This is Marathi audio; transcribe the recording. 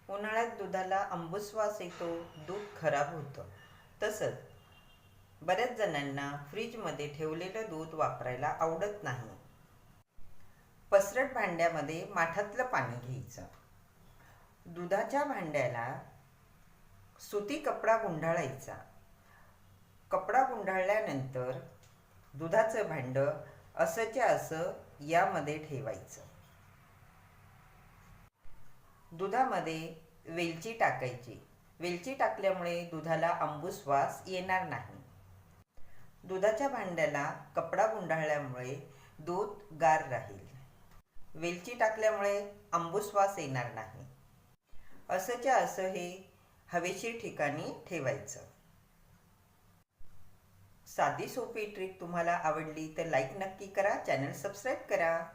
उन्हाळ्यात दुधाला आंबूस वास येतो, दूध खराब होतं. तसंच बऱ्याच जणांना फ्रीजमध्ये ठेवलेलं दूध वापरायला आवडत नाही. पसरट भांड्यामध्ये माठातलं पाणी घ्यायचं. दुधाच्या भांड्याला सुती कपडा गुंडाळायचा. कपडा गुंडाळल्यानंतर दुधाचं भांडं असंच्या असं यामध्ये ठेवायचं. दुधामध्ये वेलची टाकायची. वेलची टाकल्यामुळे दुधाला आंबूस वास येणार नाही. दुधाच्या भांड्याला कपडा गुंडाळल्यामुळे दूध गार राहील. वेलची टाकल्यामुळे आंबूस वास येणार नाही. असंच्या असं हे हवेशीर ठिकाणी ठेवायचं. साधी सोपी ट्रिक तुम्हाला आवडली तर लाईक नक्की करा, चॅनल सबस्क्राईब करा.